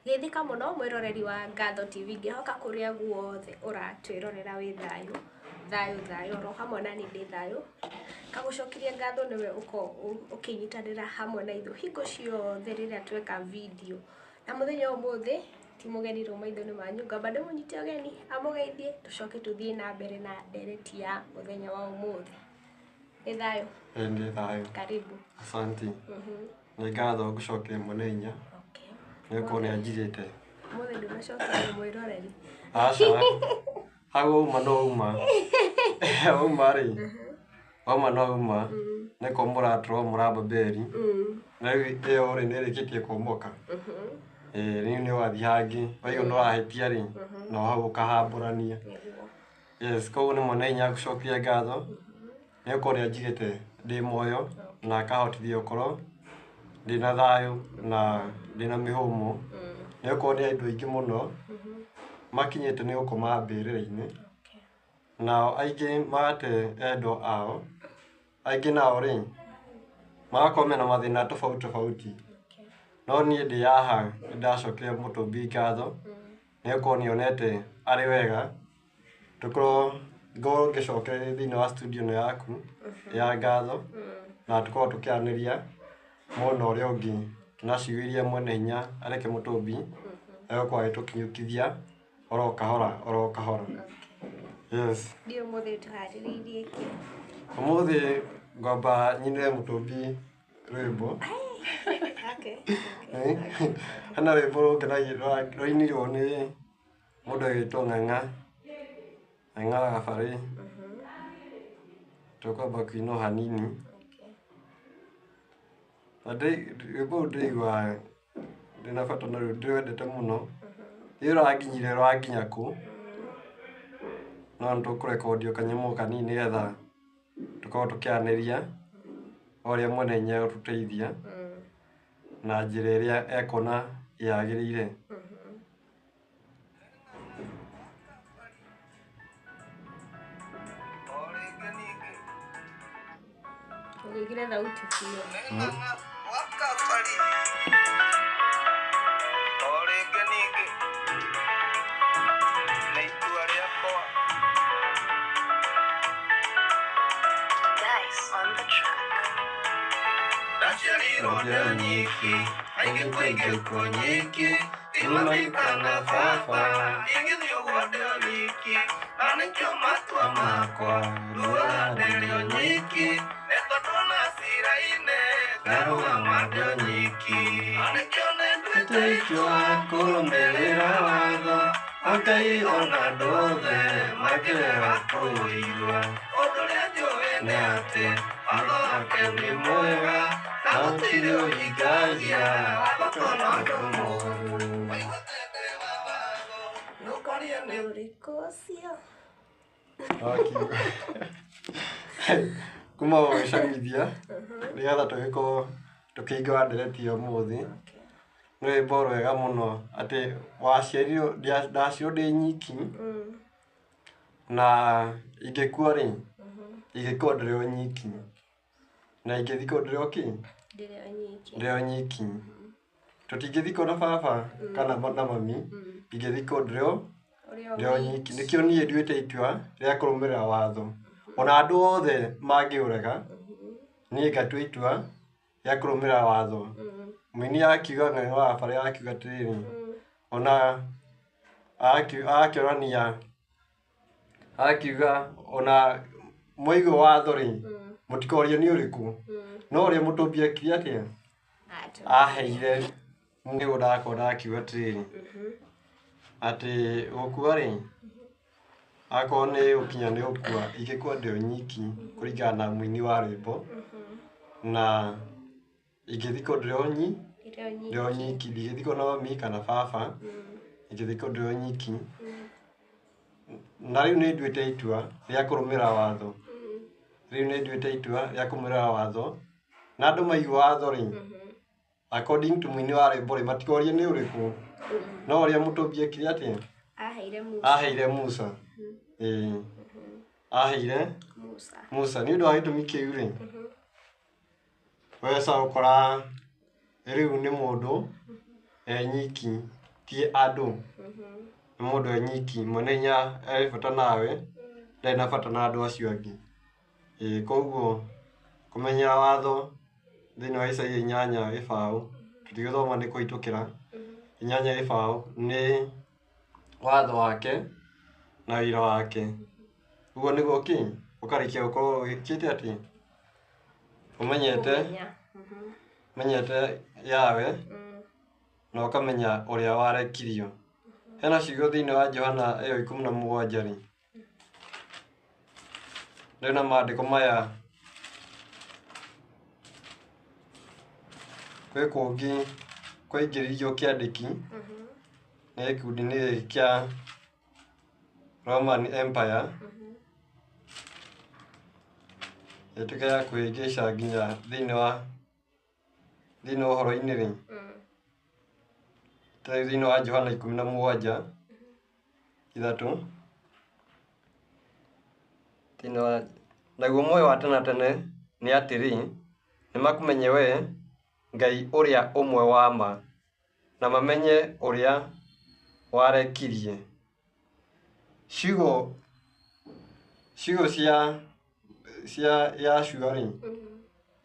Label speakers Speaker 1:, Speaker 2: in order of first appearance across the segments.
Speaker 1: Geithika muno mwiroreri wa Ngatho TV ngihoka kuria guothe uratwirorera wi thayu thayu ro hamwe na ni ndi thayu kagucokirie ngatho niwe ukinyitanira hamwe na ithu hingo ciothe riria tweka video na muthenya umuthi ti mugeni ro maitho-ini manyu ngamba ndimunyite ageni amugeithie tucoke tuthie na mbere na ndereti ya muthenya wa umuthi ni thayu
Speaker 2: ndi thayu
Speaker 1: karibu
Speaker 2: asante ni ngatho gucokia munenya niko ni anjirite
Speaker 1: muthi ndunacokia mwiroreri
Speaker 2: aca hau uma no uma uma ri uma no uma niko muratro murababeri na iyo ri nirikitie kumoka ni wathi hangi waiyo no ahetia ri no hau kahamburania yes ko ni munenya gucokia ngatho niko ni anjirite ndi moyo na kahotithio koro ndina thayu na ndina mihumu niko ni andu aingi muno makinyite ni ukoma mbirira-ini na aingi mate endo ao aingi nao ri magakome na mathina tofauti no ni ndi yaha ndacokire mutumbi ngatho niko nionete ari wega tukorwo ngicokere thiini wa studio no yaku ya ngatho na tukorwo tukianiria muno uria ungi tunaciwirie mwene hinya areke mutumbi egukwa tukinyukithia oro kahora yes
Speaker 1: ndio muthi tuhaririirie ki
Speaker 2: umuthi ngomba nyinire mutumbi rwimbo
Speaker 1: okay
Speaker 2: hana rwimbo rungenagia rwainirwo ni mundu witwo Ng'ang'a Gabari tukwamba kuina hanini rwimbo ndigua ndina bata na ndwendete muno iraginyire rwaginya ku no ntukurekondio kanyamo kanini getha tukorwo tukianiria oria munenya ututeithia na njira iria ekona yagirire
Speaker 1: ngigire thauti cio
Speaker 3: nyiki aingi kwingi kunyiki imaikana fafa ingi thiogwandeo nyiki anikio matua makwa ruarandeleo nyiki netondona cira-ine ngaruga mandeo nyiki anikio nendwite itua kurumirira watho Ngai ona ndothe makirega kuirwa undu ria njui ni ati watho wake ni mwega na gutiri uhingagia agotona andu moru nukoria ni
Speaker 1: uriko ucio
Speaker 2: kuma wicagithia nigetha tugiko tukiinga ndereti yo muthi rwimbo rwega muno ati waciarirwo ndaciarwo ndi nyiki na ingikua ri ingikua ndiri o nyiki na ingithikwo ndiri o ki ndiri o nyiki tutingithikwo na baba kana na mami ingithikwo ndiri o nyiki nikio nie nduite itua ria kurumirira watho ona andu othe mangiurega nie ngatua itua ria kurumirira watho mwini akiuga Ng'ang'a wa Gabari akiuga atiriri ona akionania akiuga ona moigo watho ri mutikoria ni uriku no ria mutumbi akiri atia aheire ni udakona akiuga atiriri ati gukua ri akone ukinya ni ukua igikwa ndio nyiki kuringana na mwini wa rwimbo na igithiko ndio nyiki igithiko na mami kana baba igithiko ndio nyiki na riu ni nduite itua ria kurumira watho riu ni nduite itua ria kumira watho na andu maigu watho ri according to mwini wa rwimbo ri matikorie ni uriku no ria mutumbi akiri atia aheire Musa aheire Musa ni undu wa gitumi kiu ri weca ukora riu ni mundu nyiki ti andũ nĩ mũndũ enyiki mwene hinya arĩ bata nawe ndarĩ na bata na andũ acio angĩ. Koguo kũmenya watho thĩinĩ wa Isaia 8:7 tũtigũthoma nĩ kũhĩtũkĩra 8:7 nĩ watho wake na wĩra wake. Ũguo nĩguo ũkarĩkia gũkorwo wĩkĩte atĩ ũmenyete yawe na ũkamenya ũrĩa warekirio. Hena ciugo thĩinĩ wa Johana 17 rĩu na maandĩko maya gwĩ kũngĩ kwaingĩririo kĩandĩki nĩ gĩkundi-inĩ gĩkĩ kĩa Roman Empire ĩtuĩke ya kwĩngĩca nginya thĩinĩ wa ũhoro-inĩ rĩ, thĩinĩ wa Johana 17:3 naguo muoyo wa tene na tene nĩ atĩrĩ, nĩmakũmenye wee Ngai ũrĩa ũmwe wa ma, na mamenye ũrĩa warekirie. Ciugo cia Yashua rĩ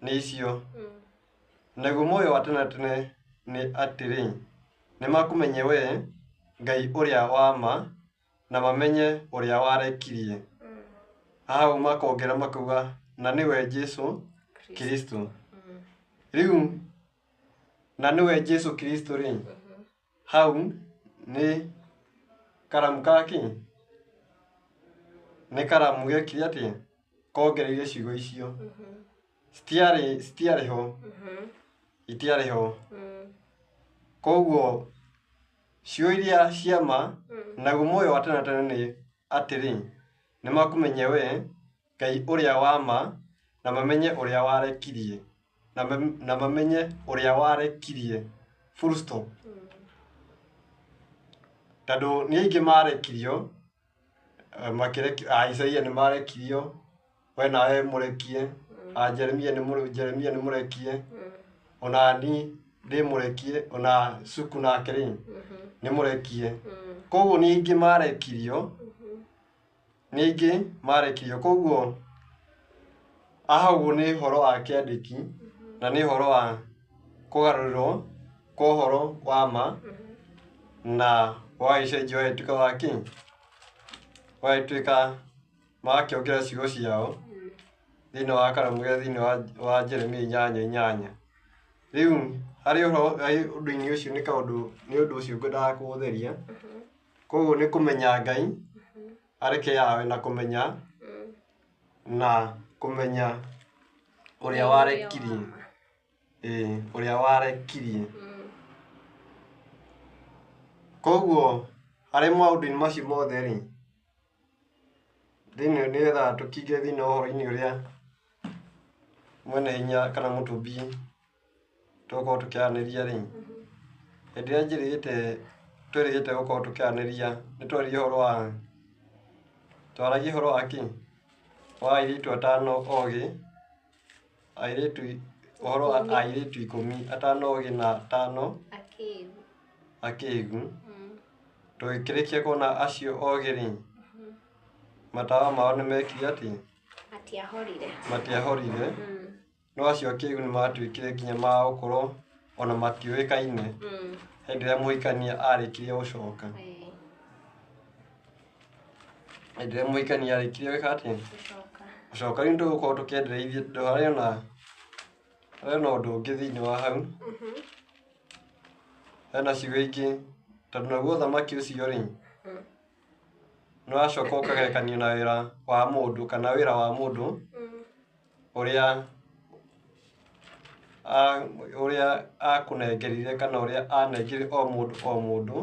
Speaker 2: nĩ icio. Naguo muoyo wa tene na tene nĩ atĩrĩ, nĩmakũmenye wee Ngai ũrĩa wa ma, na mamenye ũrĩa warekirie. Hau makongera makauga na nĩwe Jesũ Kristo. Rĩu na nĩwe Jesũ Kristo rĩ, hau nĩ karamu kaki, nĩ karamu gekire atĩ kongereire ciugo icio. Citiarĩ ho, itiarĩ ho. Koguo ciugo iria cia ma naguo muoyo wa tene na tene nĩ atĩrĩ, nĩmakũmenye wee Ngai ũrĩa wa ma, na mamenye ũrĩa warekirie. Na mamenye ũrĩa warekirie full stop. Tondũ nĩ aingĩ marekirio, Isaia nĩ marekirio, we nawe mũrekie, Jeremia nĩ mũrekie, ona ni ndĩ mũrekie, ona Cuku nake rĩ nĩ mũrekie. Koguo nĩ aingĩ marekirio, koguo hau nĩ ũhoro wa kĩandĩki na nĩ ũhoro wa kũgarũrĩrwo kwa ũhoro wa ma na wagĩcenjio wagĩtuĩka wa wagĩtuĩka magakĩongerera ciugo ciao thĩinĩ wa karamu ya thĩinĩ wa Jeremia 8:8. Rĩu harĩ ũndũ-inĩ ũcio nĩ ũndũ ũcio ngwendaga kũũtheria. Koguo nĩ kũmenya Ngai areke yawe na kũmenya ũrĩa warekirie. Ũrĩa warekirie. Koguo harĩ maũndũ-inĩ macio mothe rĩ, nĩgetha tũkinge thĩinĩ wa ũhoro-inĩ ũrĩa mwene hinya kana mũtũmbi tũgũkorwo tũkĩaranĩria rĩ, hĩndĩ ĩrĩa twĩrĩgĩte gũkorwo tũkĩaranĩria nĩ twaragia ũhoro wa airĩtu 5 ogĩ, ũhoro wa airĩtu 10, 5 ogĩ na 5 akĩĩgu. Tũgĩkĩrĩkia kuona acio ogĩ rĩ, matawa mao nĩ mekire atĩ matiahorire, no acio akĩĩgu nĩ matuĩkire nginya ma gũkorwo ona matiũĩkaine hĩndĩ ĩrĩa mũhikania arĩkirie gũcoka. Hĩndĩ ĩrĩa mũhikania arĩkirie gũcoka, rĩu tũgũkorwo tũkĩendereithia harĩ ona ũndũ ũngĩ thĩinĩ wa hau. Hena ciugo ingĩ, tondũ naguo ũthamaki ũcio rĩ nĩ wacoka ũkagerekanio na wĩra wa mũndũ kana wĩra wa mũndũ ũrĩa akũnengerire kana ũrĩa anengerire o mũndũ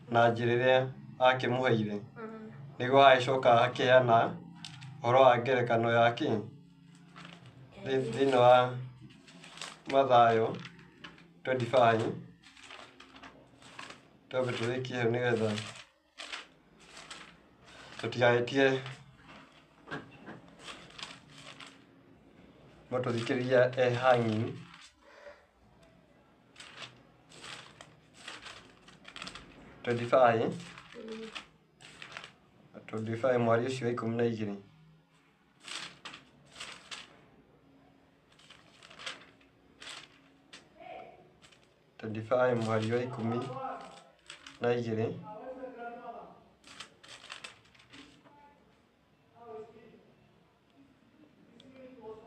Speaker 2: na njĩra ĩrĩa akĩmũheire. Nĩguo agĩcoka akĩheana ũhoro wa ngerekano ya thĩinĩ wa Mathayo 25. Twambe tũrĩkie hau nĩgetha tũtigagĩtie mũtũthikĩrĩria hanging. 25 25 mweri ũcio wa 12 25 mweri wa 12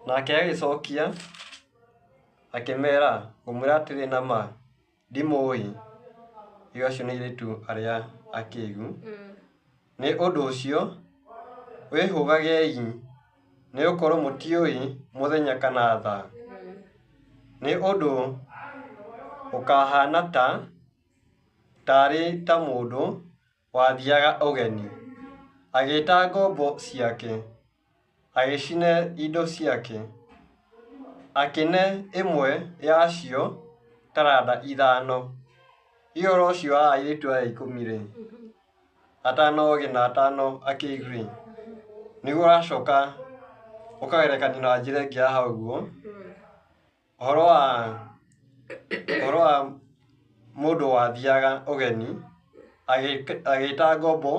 Speaker 2: nake agĩcokia akĩmera ngũmwĩra atĩrĩ na ma ndimũĩ icio acio nĩ airĩtu arĩa akĩĩgu nĩ ũndũ ũcio wĩhũgagei nĩ gũkorwo mũtiũĩ mũthenya kana thaa nĩ ũndũ ũkahana tarĩ ta mũndũ wathiaga ũgeni agĩĩta ngombo ciake agĩcine indo ciake akĩne ĩmwe yacio taranda 5 ihoro ũcio wa airĩtu aya 10 atano oge na atano akĩigwi nĩguo ũracoka ũkagerekania na njĩra ĩngĩ ya hau ũguo ũhoro wa mũndũ wathiaga ũgeni agĩĩta ngombo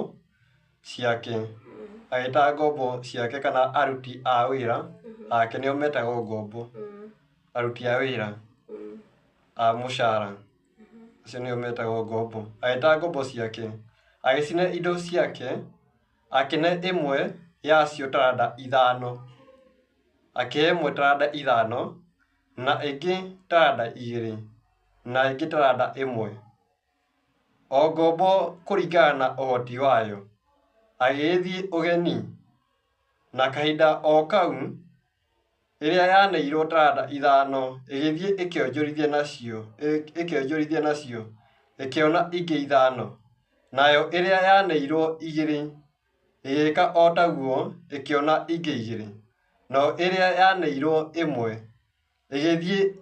Speaker 2: ciake kana aruti a wĩra ake nĩo metagwo ngombo aruti a wĩra a mũcara acio nĩo metagwo ngombo agĩĩta ngombo ciake agĩcine indo ciake akĩne ĩmwe yacio taranda 5 akĩhe ĩmwe taranda 5 na ĩngĩ taranda 2 na ĩngĩ taranda 1 o ngombo kũringana na ũhoti wayo agĩthiĩ ũgeni na kahinda o kau ĩrĩa yaneirwo taranda 5 ĩgĩthiĩ ĩkĩonjorithia nacio ĩkĩona ingĩ 5 nayo ĩrĩa yaneirwo 2 ĩgĩka o taguo ĩkĩona ingĩ 2 no ĩrĩa yaneirwo 1 ĩgĩthiĩ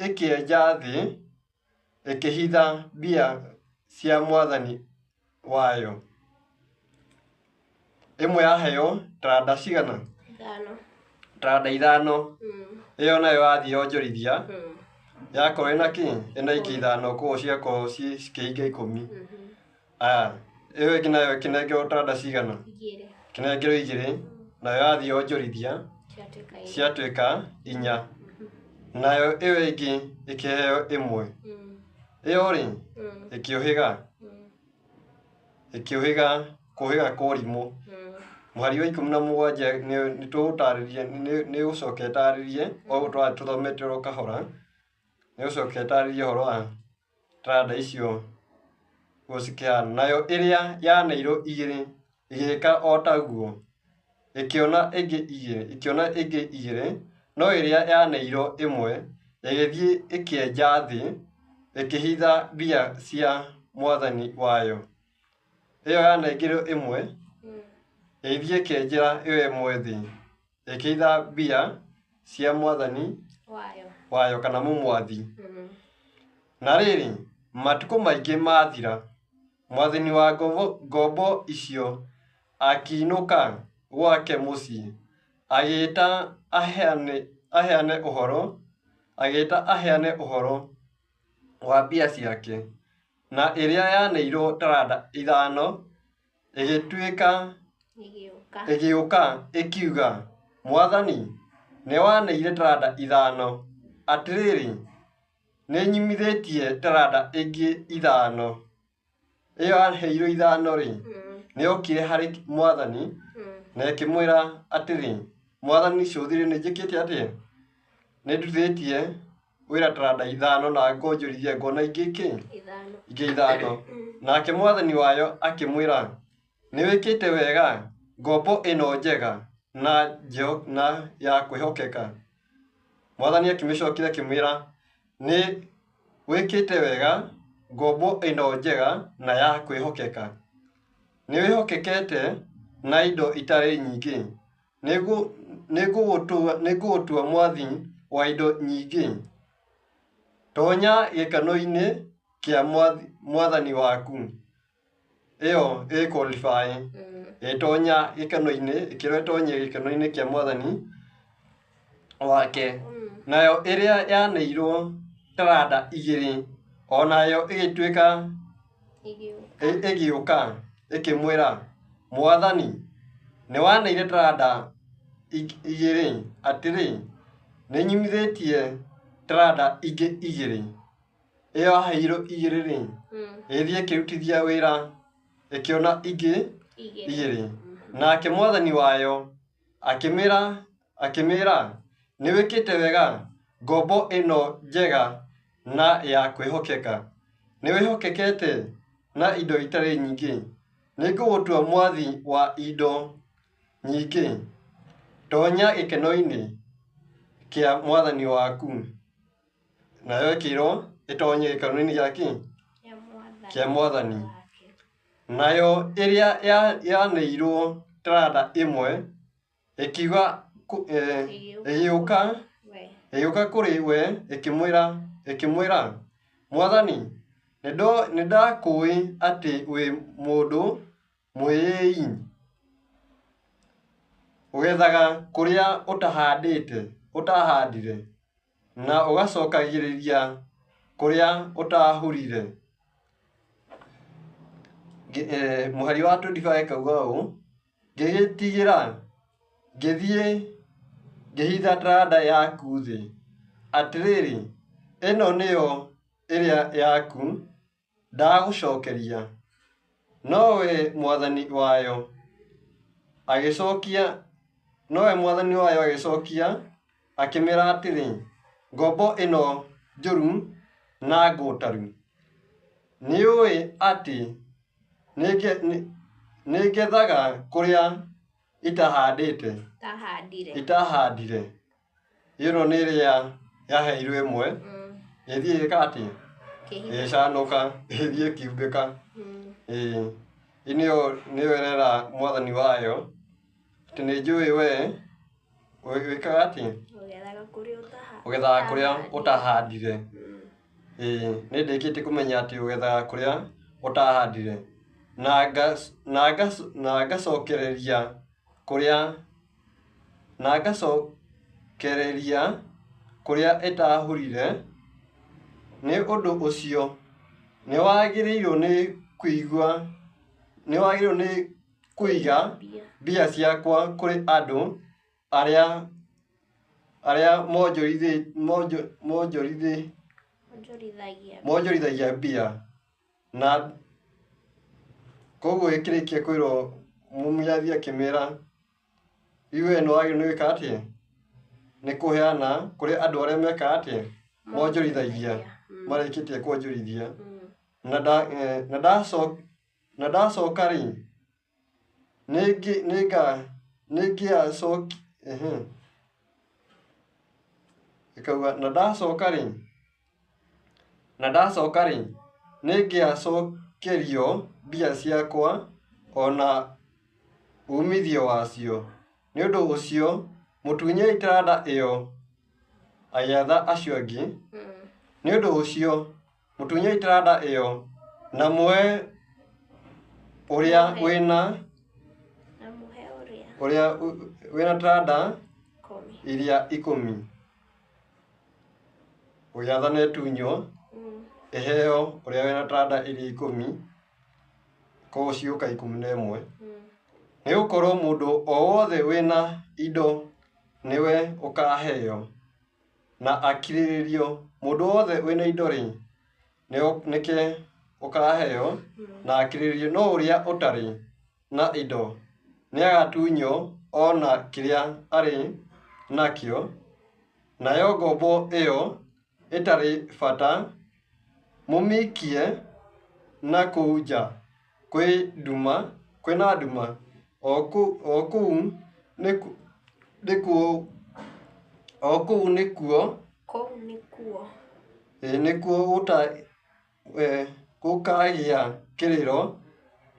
Speaker 2: ĩkĩenja thĩ ĩkĩhitha mbia cia mwathani wayo ĩmwe yaheo taranda cigana
Speaker 1: 5
Speaker 2: taranda 5 ĩyo nayo yathiĩ yonjorithia yakorwo ĩna kĩ ĩna ingĩ 5 koguo ciakorwo cikĩhinga 10 ĩyo ĩngĩ nayo ĩkĩnengerwo taranda cigana
Speaker 1: 2
Speaker 2: ĩkĩnengerwo 2 nayo yathiĩ yonjorithia ciatuĩka 4 nayo ĩyo ĩngĩ ĩkĩheo 1 ĩyo rĩ ĩkĩũhĩga kũhĩga kũrimũ mũhari wa 17 nĩ tũgũtarĩrie nĩ gũcoka ĩtarĩrie o ũguo tũthomete oro kahora nĩ gũcoka ĩtarĩrie ũhoro wa taranda icio gũcikĩhana nayo ĩrĩa yaneirwo 2 ĩgĩka o taguo ĩkĩona ĩngĩ 2 no ĩrĩa yaneirwo 1 ĩgĩthiĩ ĩkĩenja thĩ ĩkĩhitha mbia cia mwathani wayo ĩyo yanengerwo 1 ĩgĩthiĩ ĩkĩenjera ĩyo 1 thĩ ĩkĩhitha mbia cia mwathani wayo kana mũmwathi na rĩrĩ matukũ maingĩ mathira mwathani wa ngombo icio akĩinũka gwake mũciĩ agĩĩta aheane ũhoro wa mbia ciake na ĩrĩa yaneirwo taranda 5 ĩgĩũka ĩkiuga mwathani nĩ waneire taranda 5 atĩrĩrĩ nĩ nyimithĩtie taranda ĩngĩ 5 ĩyo yaheirwo 5 rĩ nĩ okire harĩ mwathani na ĩkĩmwĩra atĩrĩ mwathani cũthĩrĩ nĩ njĩkĩte atĩa nĩ nduthĩtie wĩra taranda 5 na ngonjorithia ngona ingĩ 5 nake mwathani wayo akĩmwĩra nĩ wĩkĩte wega ngombo ĩno njega na ya kwĩhokeka mwathani akĩmĩcokithia akĩmwĩra nĩ wĩkĩte wega ngombo ĩno njega na ya kwĩhokeka nĩ wĩhokekete na indo itarĩ nyingĩ nĩngũgũtua mwathi wa indo nyingĩ tonya gĩkeno-inĩ kĩa mwathani waku ĩyo qualify ĩtonya gĩkeno-inĩ ĩkĩrwo ĩtonye gĩkeno-inĩ kĩa mwathani wake nayo ĩrĩa yaneirwo taranda 2 onayo ĩgĩtuĩka ĩgĩũka ĩkĩmwĩra, Mwathani, nĩ waneire taranda igĩrĩ, atĩrĩ, nĩ nyumithĩtie taranda ingĩ igĩrĩ. Ĩyo aheirwo igĩrĩ-rĩ, ĩthiĩ ĩkĩrutithia wĩra, ĩkĩona ingĩ igĩrĩ. Nake mwathani wayo akĩmĩĩra, nĩ wĩkĩte wega, ngombo ĩno njega na ya kwĩhokeka. Nĩ wĩhokekete na indo itarĩ nyingĩ. Nĩngũgũtua mwathi wa indo nyingĩ. Tonya gĩkeno-inĩ kĩa mwathani waku. Nayo ĩkĩrwo ĩtonye gĩkeno-inĩ gĩake kĩa mwathani. Nayo ĩrĩa yaneirwo taranda ĩmwe ĩkiuga ĩgĩũka kũrĩ we ĩkĩmwĩra, Mwathani, nĩndakũĩ atĩ wĩ mũndũ mwĩĩi, ũgethaga kũrĩa ũtahandire, na ũgacokagĩrĩria kũrĩa ũtahurire. Mũhari wa 25 kauga ũũ, ngĩgĩtigĩra, ngĩthiĩ ngĩhitha taranda yaku thĩ. Atĩrĩrĩ, ĩno nĩyo ĩrĩa yaku, ndagũcokeria. Nowe mwathani wayo agĩcokia, akĩmĩra atĩrĩ, ngombo ĩno njũru na ngũtaru. Nĩũĩ atĩ nĩngethaga kũrĩa itahandire. Ĩno nĩ ĩrĩa yaheirwo ĩmwe, ĩthiĩ ĩka atĩ, ĩcanũka, ĩthiĩ ĩkiumbĩka. Nĩyo ĩrera mwathani wayo, atĩ nĩnjũĩ we wĩkaga atĩ, ũgethaga kũrĩa ũtahandire. Nĩndĩkĩtie kũmenya atĩ ũgethaga kũrĩa ũtahandire, na ngacokereria kũrĩa ĩtahurire. Nĩ ũndũ ũcio nĩwagĩrĩirwo nĩ kũiga mbia ciakwa kũrĩ andũ arĩa monjorithagia mbia. Na koguo ĩkĩrĩkia kwĩrwo mũmĩathi akĩmĩra, iwe nĩwagĩrĩirwo nĩ gwĩka atĩa? Nĩ kũheana kũrĩ andũ arĩa mekaga atĩa? Monjorithagia, marĩkĩtie kwonjorithia. Na ndacoka-rĩ, nĩngĩacokerio mbia ciakwa ona umithio wacio. Nĩ ũndũ ũcio mũtunyei taranda ĩyo agĩatha acio angĩ. Nĩ ũndũ ũcio mũtunyei taranda ĩyo na muoe ũrĩa wĩna taranda iria 10. Ũgĩatha netunywo, ĩheo ũrĩa wĩna taranda iria 10, koguo cigũka 11. Nĩgũkorwo mũndũ o wothe wĩna indo nĩwe ũkaheo na akirĩrĩrio. Mũndũ wothe wĩna indo-rĩ, nĩke ũkaheo na akirĩrĩrio. No ũrĩa ũtarĩ na indo nĩagatunywo ona kĩrĩa arĩ nakĩo. Nayo ngombo ĩyo ĩtarĩ bata mũmĩikie na kũu nja kwĩna nduma. O kũu nĩkuo gũkagĩa kĩrĩro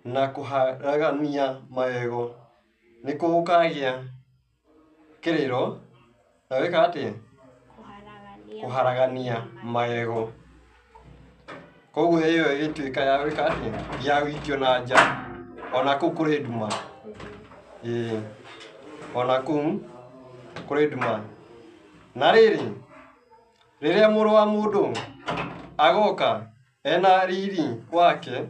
Speaker 2: na kũharagania magego. Nĩkuo gũkagĩa kĩrĩro na wĩka atĩa? Kũharagania magego. Koguo ĩyo ĩgĩtuĩka ya gwĩka atĩa? Ya gũikio na nja, ona kũu kũrĩ nduma. Ona kũu kũrĩ nduma. Na rĩrĩ, rĩrĩa mũrũ wa mũndũ agoka ena riri wake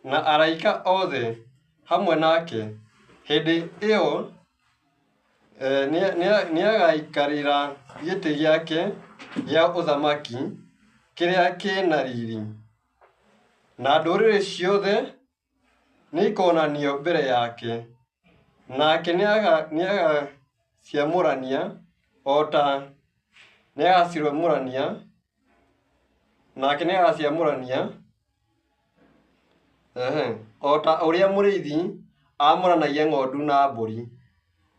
Speaker 2: na araika othe hamwe nake. Hĩndĩ ĩyo nĩagaikarĩra gĩtĩ gĩake gĩa ũthamaki kĩrĩa kĩna riri, na ndũrĩrĩ ciothe nĩikonanio mbere yake. Nake nĩagaciamũrania o ta ũrĩa mũrĩithi amũranagia ng'ondu na mbũri,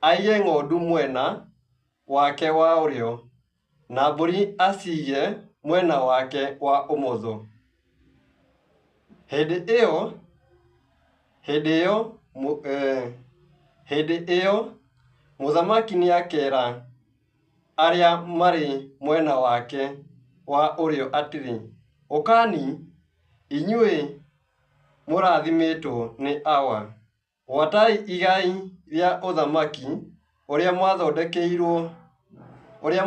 Speaker 2: aige ng'ondu mwena wake wa ũrĩo na mbũri acige mwena wake wa ũmotho. Hĩndĩ ĩyo mũthamaki nĩakera arĩa marĩ mwena wake wa ũrĩo atĩrĩ, ũkani, inyuĩ mũrathimĩtwo nĩ Awa, gwatai igai rĩa ũthamaki ũrĩa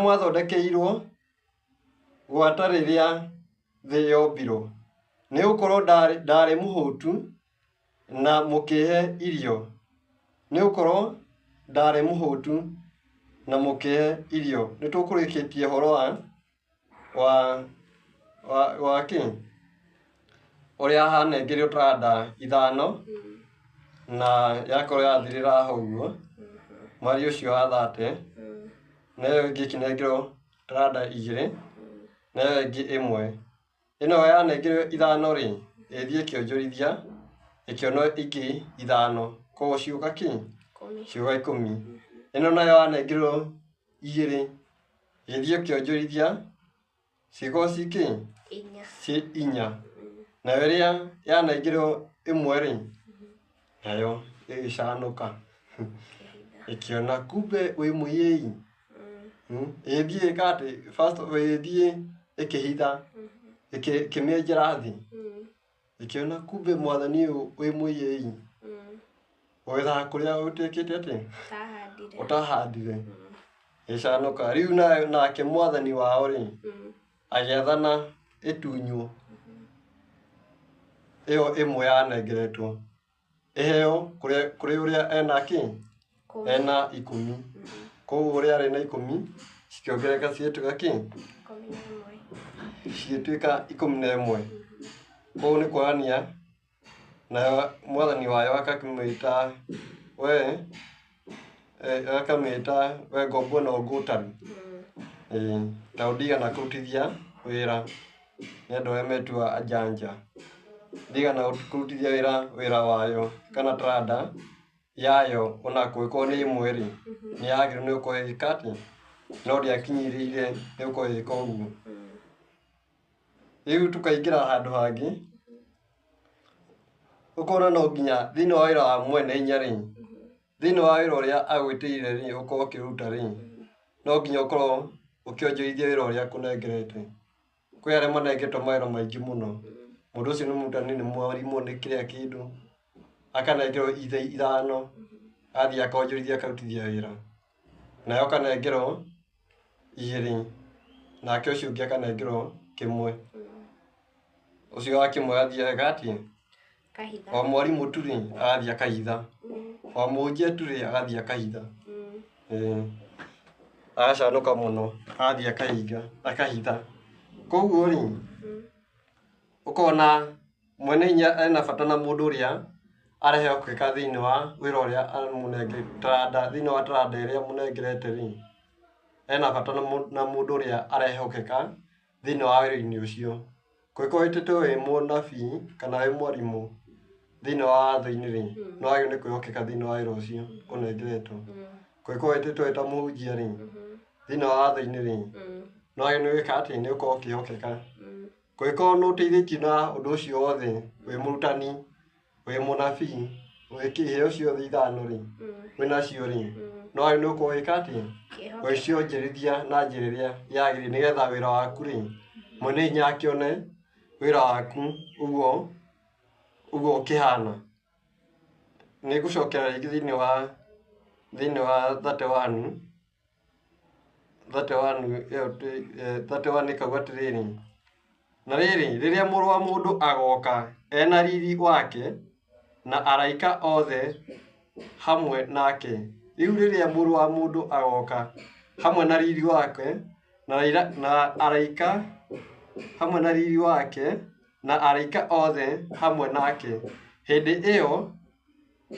Speaker 2: mwathondekeirwo gwata rĩrĩa thĩ yombirwo. Nĩgũkorwo ndarĩ mũhũtu na mũkĩhe irio. Nĩtũkũrĩkĩtie ũhoro wa ũrĩa hanengerio taranda 5 na yakorwo yathirĩra hau ũguo mweri ũcio wa 30, na ĩyo ĩngĩ ĩkĩnengerwo taranda 2 na ĩyo ĩngĩ 1. Ĩno yanengerio 5 rĩ, ĩthiĩ ĩkĩonjorithia ĩkĩonwo ingĩ 5, koguo ciũga 10. Ĩno nayo yanengerio 2 ĩthiĩ ĩkĩonjorithia cikorwo ci 4. Na ĩrĩa yanengerio 1 rĩ, nayo ĩgĩcanũka ĩkĩona kumbe wĩ mũiyĩi. Ĩthiĩ ĩkatĩ first ĩthiĩ ĩkĩhitha ĩkĩmĩenjera thĩ, ĩkĩona kumbe mwathani ũyũ wĩ mũiyĩi, wethaga kũrĩa ũtĩkĩte atĩ ũtahandire. Ĩgĩcanũka rĩu nake mwathani wao rĩ, agĩathana ĩtunywo ĩyo 1 yanengeretwo ĩheo kũrĩ ũrĩa ena 10. Koguo ũrĩa arĩ na 10 cikĩongerereka cigĩtuĩka 11. Koguo nĩ kuonania na mwathani wayo akamwĩta we ngombo no ngũtaru. Ta ndigana kũrutithia wĩra nĩ andũ arĩa metua ajanja. Ndigana kũrutithia wĩra wayo kana taranda yayo ona kũngĩkorwo nĩ 1 rĩ, nĩyagĩrĩirwo nĩ gũkorwo ĩgĩka atĩ, no ndĩakinyĩrĩire nĩ gũkorwo ĩgĩka ũguo. Rĩu tũkaingĩra handũ hangĩ, ũkona no nginya thĩinĩ wa wĩra wa mwene hinya rĩ, thĩinĩ wa wĩra ũrĩa agwĩtĩire rĩ ũkorwo ũkĩruta rĩ, no nginya ũkorwo ũkĩonjorithia wĩra ũrĩa akũnengerete. Kwĩ arĩa manengetwo mawĩra maingĩ mũno, mũndũ ũcio nĩ mũrutani, nĩ mwarimũ, nĩ kĩrĩa kĩndũ, akanengerwo 5, athiĩ akonjorithia akarutithia wĩra. Nayo akanengerwo 2, nake ũcio ũngĩ akanengerwo 1. Ũcio wa 1 athiĩ agathiĩ o mwarimũ tu rĩ agathiĩ akahitha, o mũhunjia tu rĩ agathiĩ akahitha. Agacanũka mũno agathiĩ akahitha. Koguo rĩ, ũkona mwene hinya ena bata na mũndũ ũrĩa arehokeka thĩinĩ wa wĩra ũrĩa amũnengerete, thĩinĩ wa taranda ĩrĩa amũnengerete rĩ, ena bata na mũndũ ũrĩa arehokeka thĩinĩ wa wĩra-inĩ ũcio. Kũngĩkorwo wĩtĩtwo wĩ mũnabii kana wĩ mwarimũ thĩinĩ wa watho-inĩ rĩ, nĩ wagĩrĩirwo nĩ kwĩhokeka thĩinĩ wa wĩra ũcio ũnengeretwo. Kũngĩkorwo wĩtĩtwo wĩ ta mũhunjia rĩ, thĩinĩ wa watho-inĩ rĩ, nĩ wagĩrĩirwo nĩ gwĩka atĩ, nĩ gũkorwo ũkĩhokeka. Kũngĩkorwo nĩ ũteithĩtio na ũndũ ũcio wothe, wĩ mũrutani, wĩ mũnabii, wĩ iheo ciothe 5 rĩ, wĩnacio rĩ, nĩ wagĩrĩirwo nĩ gũkorwo wĩka atĩ, ũgĩcionjorithia na njĩra ĩrĩa yagĩrĩire, nĩgetha wĩra waku rĩ, mwene hinya akĩone wĩra waku ũguo ũkĩhana. Nĩ ngũcokera rĩngĩ thĩinĩ wa 31 ĩkauga atĩrĩrĩ, na rĩrĩ, rĩrĩa mũrũ wa mũndũ agoka ena riri wake na araika othe hamwe nake. Riu riria mũrũ wa mũndũ agoka hamwe na riri wake na araika hamwe na riri wake na araika othe hamwe nake, hindi ĩyo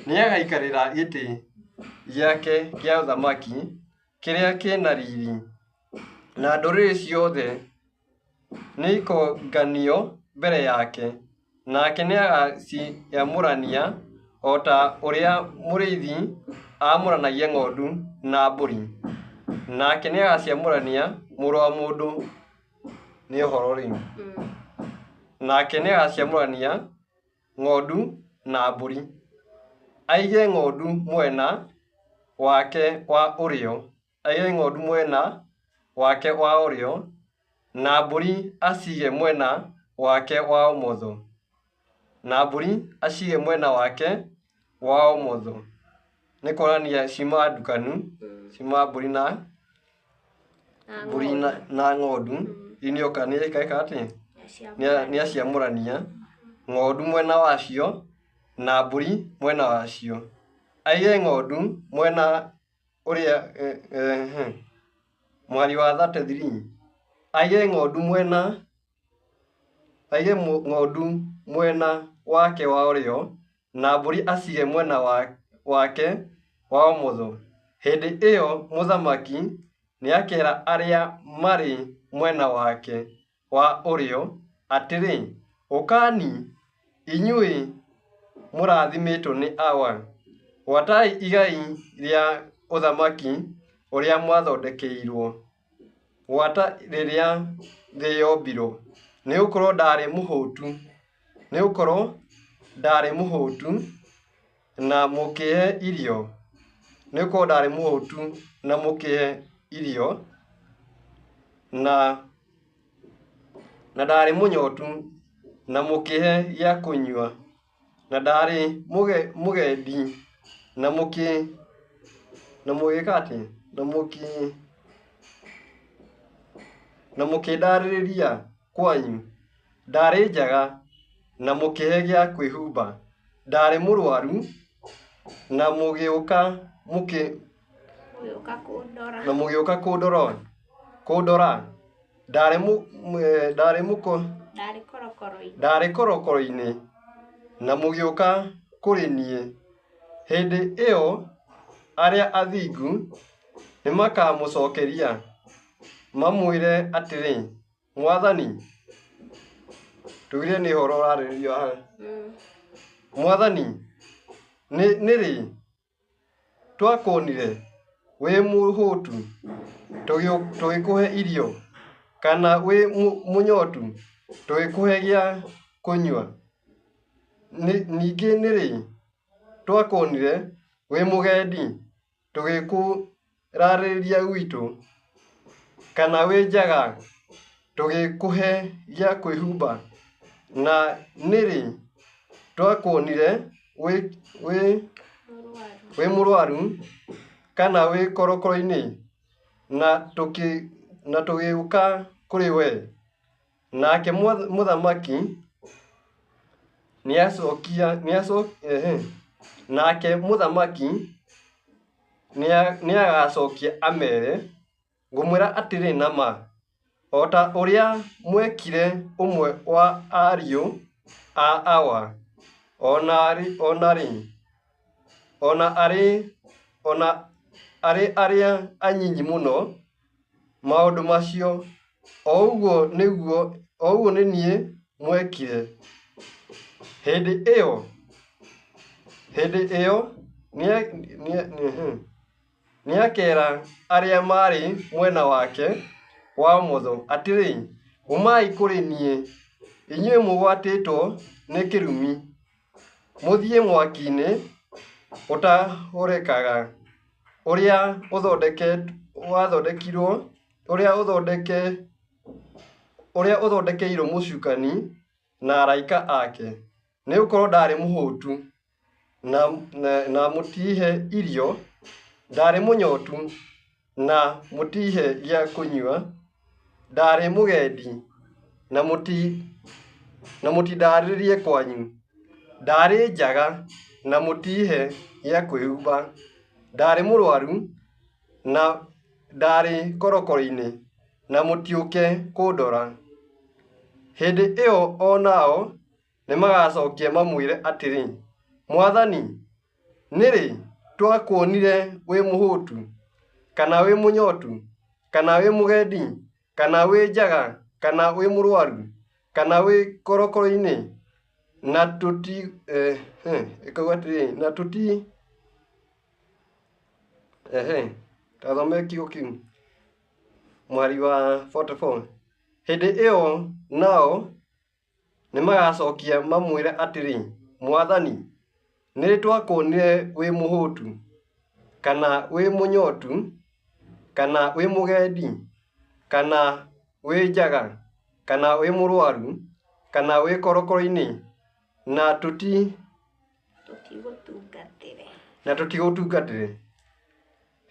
Speaker 2: nĩagaikarĩra gĩtĩ gĩake kĩa ũthamaki kĩrĩa kĩna riri, na ndũrĩrĩ ciothe nĩikonganio mbere yake, nake nĩagaciamũrania o ta ũrĩa mũrĩithi amũranagia ng'ondu na mbũri, nake nĩagaciamũrania Mũrũ wa Mũndũ nĩ ũhoro rĩu. Nake nĩagaciamũrania ng'ondu na mbũri, aige ng'ondu mwena wake wa ũrĩo, na mbũri acige mwena wake wa ũmotho, nĩ kuonania ciuma ndukanu, ciuma mbũri na ng'ondu, inioka nĩikaika atĩ nĩaciamũrania ng'ondu mwena wacio na mbũri mwena wacio, aige ng'ondu mwena ũrĩa mwari wa 33, aige ng'ondu mwena wake wa ũrĩo na mbũri acige mwena wake wa ũmotho. Hĩndĩ ĩyo mũthamaki nĩakera arĩa marĩ mwena wake wa ũrĩo atĩrĩ, ũkani inyuĩ mũrathimĩtwo nĩ Awa, gwatai igai rĩa ũthamaki ũrĩa mwathondekeirwo, gwata rĩrĩa thĩ yombirwo, nĩgũkorwo ndarĩ mũhũtu na mũkĩhe irio, na ndarĩ mũnyotu na mũkĩhe gĩa kũnyua, na ndarĩ mũgendi na mũkĩndarĩrĩria kwanyu, ndarĩ njaga na mũkĩhe gĩa kwĩhumba, ndarĩ mũrwaru na mũgĩũka kũndora, ndarĩ korokoro-inĩ na mũgĩũka kũrĩ niĩ. Hĩndĩ ĩyo arĩa athingu nĩmakamũcokeria mamwĩre atĩrĩ, Mwathani, tugire nĩ ũhoro ũrarĩrĩrio haha, Mwathani, nĩ rĩ twakuonire wĩ mũhũtu tũgĩkũhe irio, kana wĩ mũnyotu tũgĩkũhe gĩa kũnyua? Ningĩ nĩ rĩ twakuonire wĩ mũgendi tũgĩkũrarĩrĩria gwitũ, kana wĩ njaga tũgĩkũhe gĩa kwĩhumba? Na nĩ rĩ twakuonire wĩ mũrwaru kana wĩ korokoro-inĩ na tũgĩũka kũrĩ we? Nake mũthamaki nĩagacokia amere, ngũmwĩra atĩrĩ na ma, o ta ũrĩa mwekire ũmwe wa ariũ a Awa, ona arĩ arĩa anyinyi mũno maũndũ macio, o ũguo nĩ niĩ mwekire. Hĩndĩ ĩyo nĩakera arĩa marĩ mwena wake wa ũmotho atĩrĩ, umai kũrĩ niĩ, inyuĩ mũgwatĩtwo nĩ kĩrumi, mũthiĩ mwaki-inĩ ũtahũrĩkaga, ũrĩa ũthondekeirwo mũcukani na araika ake, nĩgũkorwo ndarĩ mũhũtu na mũtihe irio, ndarĩ mũnyotu na mũtihe gĩa kũnyua, ndarĩ mũgendi na na mũtindarĩrie kwanyu. Ndarĩ njaga na mũtihe gĩa kwĩhumba. Ndarĩ mũrwaru na ndarĩ korokoro-inĩ na mũtiũke kũndora. Hĩndĩ ĩyo o nao nĩmagacokia mamwĩre atĩrĩ, Mwathani, nĩ rĩ twakuonire wĩ mũhũtu, kana wĩ mũnyotu, kana wĩ mũgendi, kana wĩ njaga, kana wĩ mũrwaru, kana wĩ korokoro-inĩ, na tũti tathome kiugo kĩu mwari wa 44. Hĩndĩ ĩyo nao nĩmagacokia mamwĩre atĩrĩ, Mwathani, nĩ twakuonire wĩ mũhũtu, kana wĩ mũnyotu, kana wĩ mũgendi, kana wĩ njaga, kana wĩ mũrwaru, kana wĩ korokoro-inĩ, na tũtigũtungatĩre.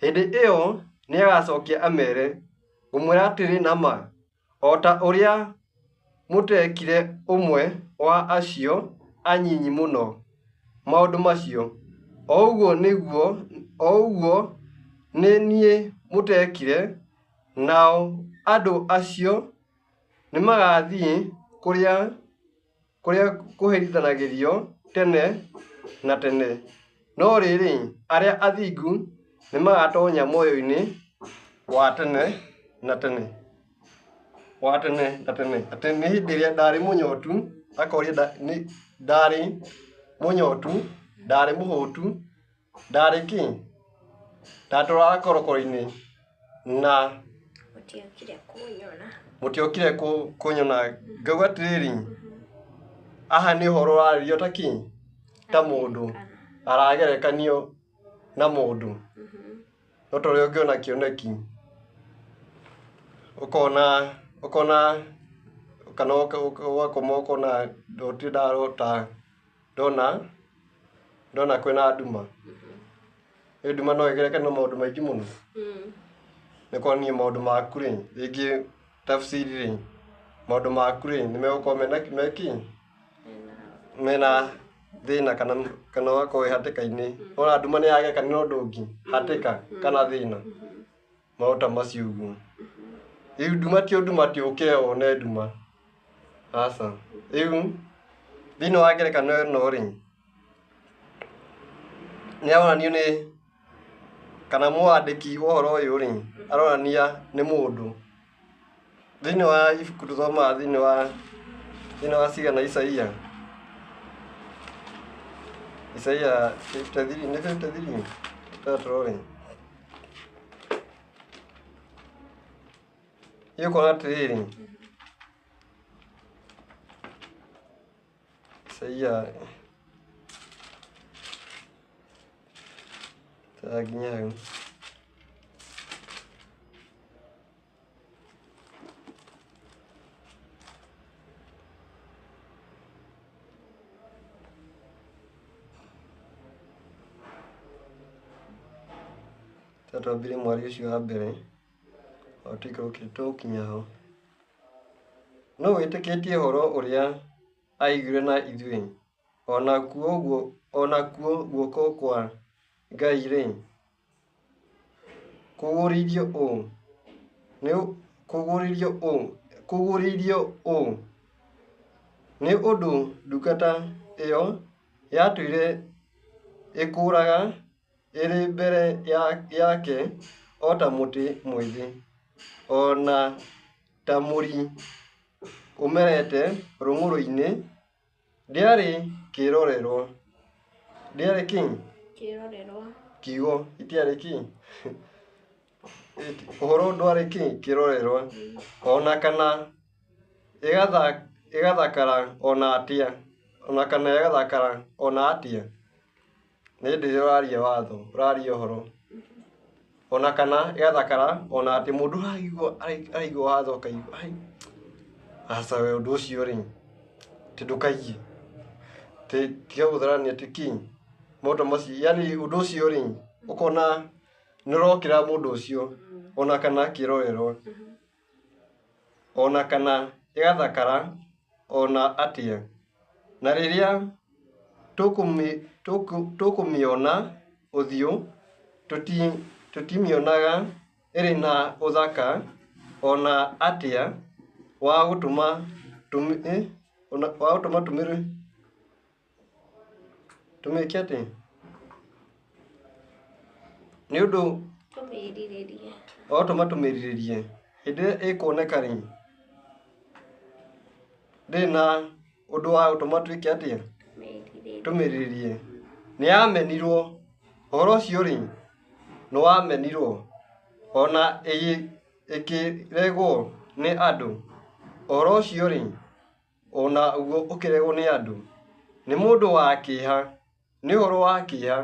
Speaker 2: Hĩndĩ ĩyo nĩagacokia amere, ngũmwĩra atĩrĩ na ma, o ta ũrĩa mũtekire ũmwe wa acio anyinyi mũno maũndũ macio, o ũguo nĩ niĩ mũtekire. Nao andũ acio nĩmagathiĩ kũrĩa kũherithanagĩrio tene na tene, no rĩrĩ arĩa athingu nĩmagatonya muoyo-inĩ wa tene na tene. Atĩ nĩ hĩndĩ ĩrĩa ndarĩ mũnyotu, akoria ndarĩ mũnyotu, ndarĩ mũhũtu, ndarĩ kĩ, ndatũraga korokoro-inĩ na mũtiokire kũnyona. Ngauga atĩrĩrĩ, aha nĩ ũhoro ũrarĩrio ta kĩ, ta mũndũ aragerekanio na mũndũ, no ta ũrĩa ũngĩona kĩoneki ũkona kana ũgakoma ũkona ndotie ndarota ndona kwĩna nduma. Nduma no ĩgerekane na maũndũ maingĩ mũno. Nĩ kuonania maũndũ maku rĩ, rĩngĩ tafsiri rĩ, maũndũ maku rĩ nĩmegũkorwo mena thĩna kana ũgakorwo wĩ hatĩka-inĩ. Ona nduma nĩyagerekania na ũndũ ũngĩ, hatĩka kana thĩna, maũndũ ta macio ũguo. Rĩu nduma ti ũkĩre wone nduma, aca. Rĩu thĩinĩ wa ngerekano ĩno rĩ, nĩaronanio nĩ kana mwandĩki wa ũhoro ũyũ rĩ, aronania nĩ mũndũ. Thĩinĩ wa ibuku tũthomaga thĩinĩ wa cigana Isaia 53 nĩ 53 tatorĩ. Yũkona atĩrĩrĩ, Isaia nginya hau twambire mwari ũcio wa mbere tũkinya ho. No wĩtĩkĩtie ũhoro ũrĩa aiguire na ithuĩ, onakuo guoko kwa Ngai rĩ kũgũrĩirio ũũ nĩ ũndũ ndungata ĩyo yatũire ĩkũraga ĩrĩ mbere yake o ta mũtĩ mwĩthĩ, ona ta mũri ũmerete rũng'ũrũ-inĩ. Ndĩarĩ kĩrorerwa, ndĩarĩ kĩ? Kiugo itiarĩ kĩ? Ũhoro ndwarĩ kĩ? Kĩrorerwa, ona kana ĩgathakara ona atĩa, nĩ hĩndĩ ĩrĩa ũraria watho, ũraria ũhoro, ona kana ĩgathakara ona atĩ mũndũ araigua watho akaigua aca we ũndũ ũcio rĩ ti ndũkaiye, tiga gũthũrania atĩ kĩ maũndũ macio, yani ũndũ ũcio rĩ ũkona nĩ ũrokĩra mũndũ ũcio, ona kana kĩrorerwa, ona kana ĩgathakara ona atia. Na rĩrĩa tũkũmĩona ũthiũ, tũtimĩonaga ĩrĩ na ũthaka ona atia wa gũtũma tũmĩke atĩ nĩ ũndũ tũmĩrirĩrie hĩndĩ ĩrĩa ĩkuoneka rĩ, ndĩrĩ na ũndũ wa gũtũma twĩke atĩa, tũmĩrirĩrie. Nĩyamenirwo, ũhoro ũcio rĩ nĩ wamenirwo ona ĩkĩregwo nĩ andũ. Ũhoro ũcio rĩ ona guo ũkĩregwo nĩ andũ nĩ mũndũ wa kĩeha, nĩ ũhoro wa kĩeha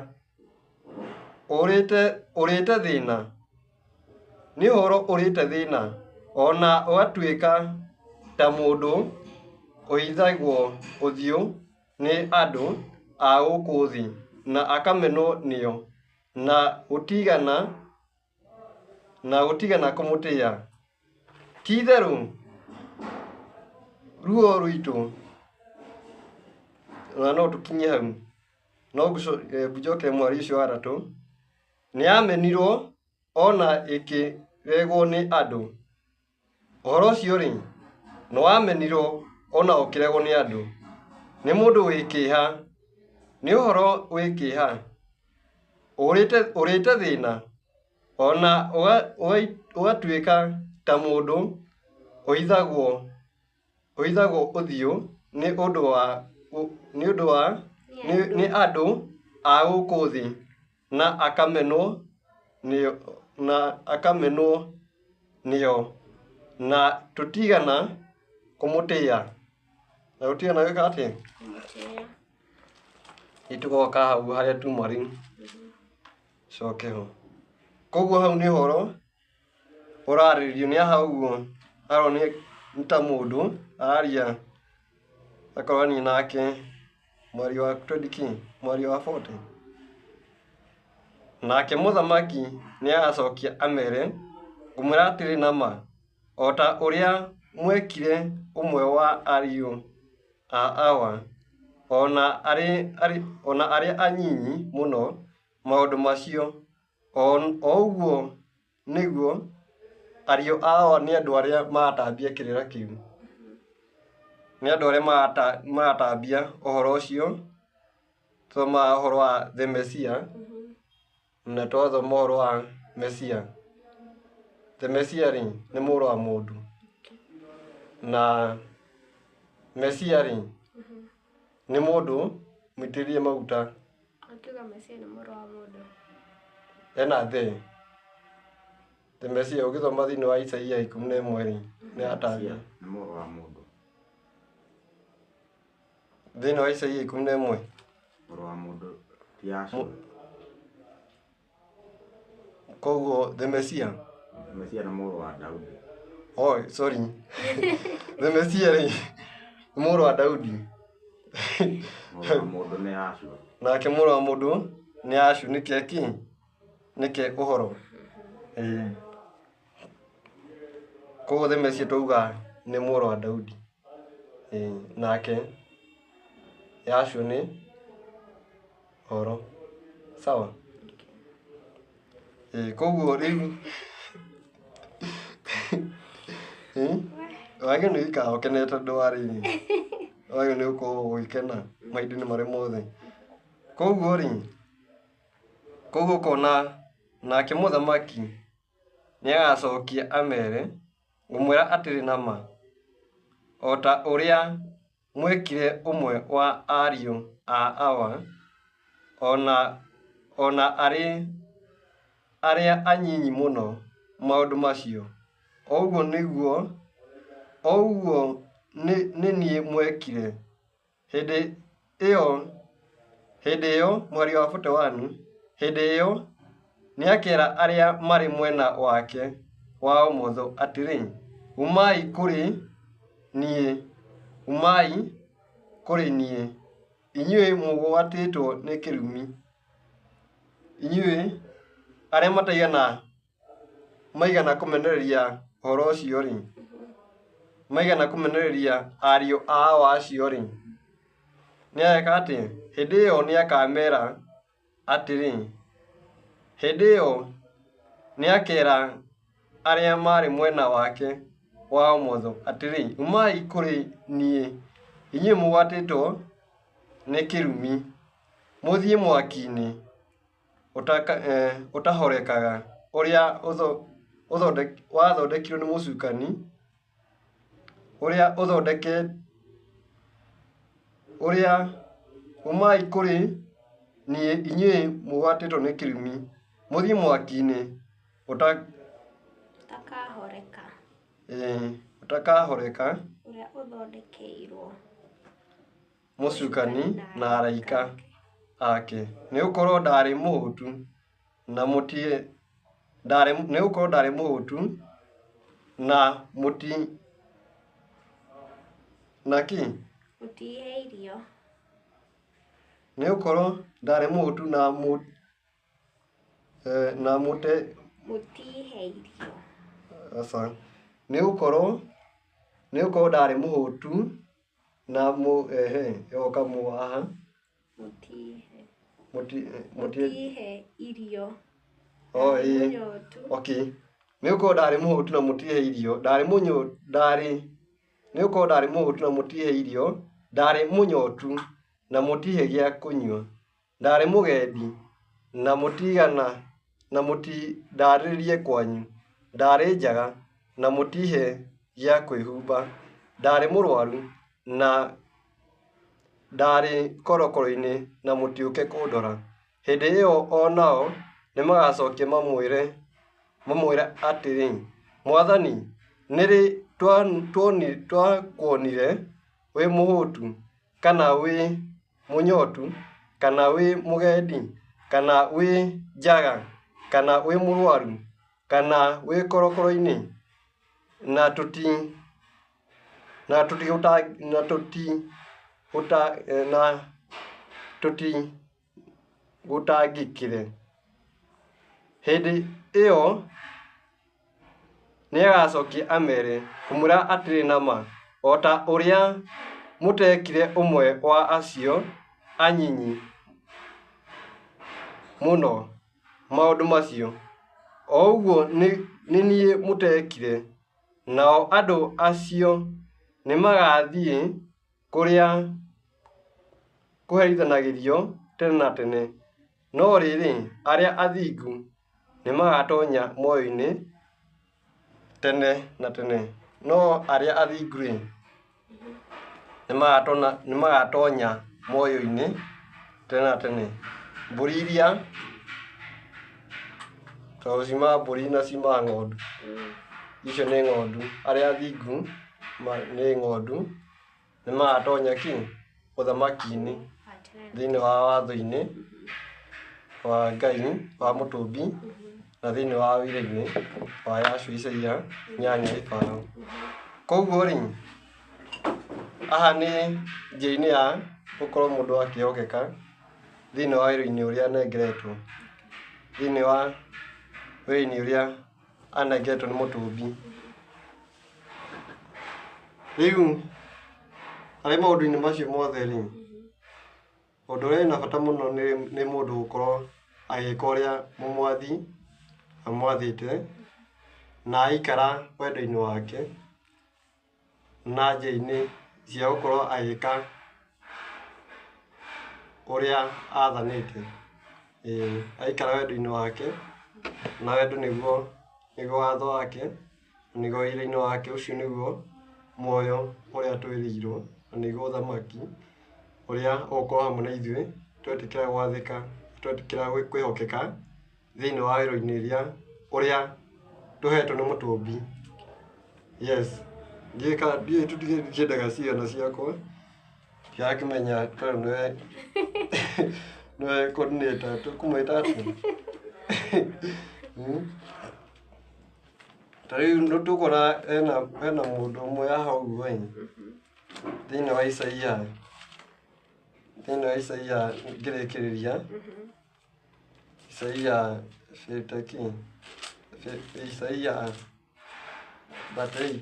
Speaker 2: ũrĩte thĩna, nĩ ũhoro ũrĩte thĩna ona ũgatuĩka ta mũndũ ũhithagwo ũthiũ nĩ andũ a gũkũ thĩ na akamenwo nĩo na gũtigana kũmũtĩĩa. Ti-itherũ ruo rwitũ, na no tũkinye hau, no njoke mwari ũcio wa gatatũ, nĩyamenirwo ona ĩkĩregwo nĩ andũ. Ũhoro ũcio rĩ nĩ wamenirwo ona ũkĩregwo nĩ andũ, nĩ mũndũ wĩ kĩeha, nĩ ũhoro wĩ kĩeha ũrĩte thĩna ona ũgatuĩka ta mũndũ ũhithagwo ũthiũ nĩ andũ a gũkũ thĩ na akamenwo nĩo na tũtigana kũmũtĩĩa. Na gũtigana gwĩka atĩa? Nĩtũgoka hau harĩa tuma rĩu, coke ho. Koguo hau nĩ ũhoro ũrarĩrĩrio nĩ haha ũguo haronania nĩ ta mũndũ araria akorania nake mwari wa 40. Nake mũthamaki nĩagacokia amere, ngũmwĩra atĩrĩ na ma, o ta ũrĩa mwekire ũmwe wa ariũ a Hawa, ona arĩa anyinyi mũno maũndũ macio, o ũguo nĩguo ariũ a Hawa nĩ andũ arĩa maratambia kĩrĩra kĩu. Nĩ andũ arĩa maratambia ũhoro ũcio. Tũthoma ũhoro wa the Messiah na twathoma ũhoro wa Messiah. The Messiah rĩ nĩ mũrũ wa mũndũ na Messiah rĩ nĩ mũndũ mũitĩrĩrie maguta.
Speaker 1: Akiuga Messiah nĩ mũrũ wa mũndũ.
Speaker 2: Ena the Messiah ũgĩthoma thĩinĩ wa Isaia 11 rĩ nĩ atambia
Speaker 3: nĩ mũrũ wa mũndũ.
Speaker 2: Thĩinĩ wa Isaia 11
Speaker 3: Mũrũ wa mũndũ ti Acio.
Speaker 2: Koguo the Messiah
Speaker 3: nĩ mũrũ wa Daudi.
Speaker 2: Oh, sorry. The Messiah rĩ nĩ mũrũ wa Daudi.
Speaker 3: Mũrũ wa mũndũ nĩ Acio.
Speaker 2: Nake mũrũ wa mũndũ nĩ Acio. Nĩke ũhoro. Koguo the Messiah twauga nĩ mũrũ wa Daudi. Nake Acio nĩ ũhoro. Sawa. Koguo rĩu wage nĩ gĩikara ũkenete ndwarĩ-inĩ. Wage nĩ ũkorwo ũgĩkena mahinda-inĩ marĩa mothe. Koguo rĩ, koguo ũkona nake mũthamaki nĩagacokia amere, ngũmwĩra atĩrĩ na ma, o ta ũrĩa mwekire ũmwe wa ariũ a Hawa, ona arĩa anyinyi mũno maũndũ macio, o ũguo nĩ niĩ mwekire. Hĩndĩ ĩyo mwari wa 41, hĩndĩ ĩyo nĩakera arĩa marĩ mwena wake wa ũmotho atĩrĩ, umai kũrĩ niĩ, inyuĩ mũgwatĩtwo nĩ kĩrumi, inyuĩ arĩa maigana kũmenereria ũhoro ũcio rĩ, maigana kũmenereria ariũ ao acio rĩ, nĩareka atĩ hĩndĩ ĩyo nĩakamera atĩrĩ, hĩndĩ ĩyo nĩakera arĩa marĩ mwena wake wa ũmotho atĩrĩ, umai kũrĩ niĩ inyuĩ mũgwatĩtwo nĩ kĩrumi, mũthiĩ mwaki-inĩ ũtahorekaga ũrĩa wathondekirwo nĩ mũcukani, ũrĩa umai kũrĩ niĩ inyuĩ mũgwatĩtwo nĩ kĩrumi, mũthiĩ mwaki-inĩ ũtakahoreka
Speaker 1: ũrĩa ũthondekeirwo
Speaker 2: mũcukani na araika ake, nĩgũkorwo ndarĩ mũhũtu na
Speaker 1: mũtihe irio,
Speaker 2: nĩgũkorwo ndarĩ mũhũtu na
Speaker 1: mũtihe irio,
Speaker 2: aca, nĩgũkorwo ndarĩ mũhũtu na yoka haha,
Speaker 1: mũtihe irio,
Speaker 2: okay, nĩgũkorwo ndarĩ mũhũtu na mũtihe irio, nĩgũkorwo ndarĩ mũhũtu na mũtihe irio, ndarĩ mũnyotu na mũtihe gĩa kũnyua, ndarĩ mũgendi na mũtindarĩrie kwanyu, ndarĩ njaga na mũtihe gĩa kwĩhumba, ndarĩ mũrwaru na ndarĩ korokoro-inĩ na mũtiũke kũndora. Hĩndĩ ĩyo onao nĩmagacokia mamwĩre atĩrĩ, Mwathani, nĩrĩ twakuonire wĩ mũhũtu, kana wĩ mũnyotu, kana wĩ mũgendi, kana wĩ njaga, kana wĩ mũrwaru, kana wĩ korokoro-inĩ, na tũtigũtangĩkĩre. Hĩndĩ ĩyo nĩagacokia amere, ngũmwĩra atĩrĩ na ma, o ta ũrĩa mũtekire ũmwe wa acio anyinyi mũno maũndũ macio, o ũguo nĩ niĩ mũtekire. Nao andũ acio nĩmagathiĩ kũrĩa kũherithanagĩrio tene na tene, no rĩrĩ arĩa athingu nĩmagatonya muoyo-inĩ tene na tene. No arĩa athingu rĩ, nĩmagatonya muoyo-inĩ tene na tene. Mbũri iria tondũ ciumaga mbũri na ciumaga ng'ondu, icio nĩ ng'ondu, arĩa athingu nĩ ng'ondu, nĩmagatonya ũthamaki-inĩ thĩinĩ wa watho-inĩ wa Ngai wa Mũtũmbi na thĩinĩ wa wĩra-inĩ wa Yashua Isaia 8:5. Koguo rĩ, aha nĩ njĩra-inĩ ya gũkorwo mũndũ akĩhokeka thĩinĩ wa wĩra-inĩ ũrĩa anengeretwo, thĩinĩ wa wĩra-inĩ ũrĩa anengeretwo nĩ Mũtũmbi. Rĩu harĩ maũndũ-inĩ macio mothe rĩ, ũndũ ũrĩa wĩna bata mũno nĩ mũndũ gũkorwo agĩka ũrĩa mũmwathi amwathĩte, na aikara wendo-inĩ wake na njĩra-inĩ cia gũkorwo agĩka ũrĩa athanĩte. Aikara wendo-inĩ wake, na wendo nĩguo watho wake, nĩguo wĩra-inĩ wake, ũcio nĩguo muoyo ũrĩa twĩrĩirwo, na nĩguo ũthamaki ũrĩa ũgũkorwo hamwe na ithuĩ twetĩkĩra gwathĩka, twetĩkĩra kwĩhokeka thĩinĩ wa wĩra-inĩ ũrĩa tũhetwo nĩ Mũtũmbi. Yes, ndiũĩ tũtiendaga ciana ciakwa, ndirakĩmenya tondũ nĩwe coordinator, tũkũmwĩta atĩa? Ta rĩu nĩtũkuona hena mũndũ ũmwe haha ũguo thĩinĩ wa Isaia, ngĩrĩkĩrĩria Isaia 38.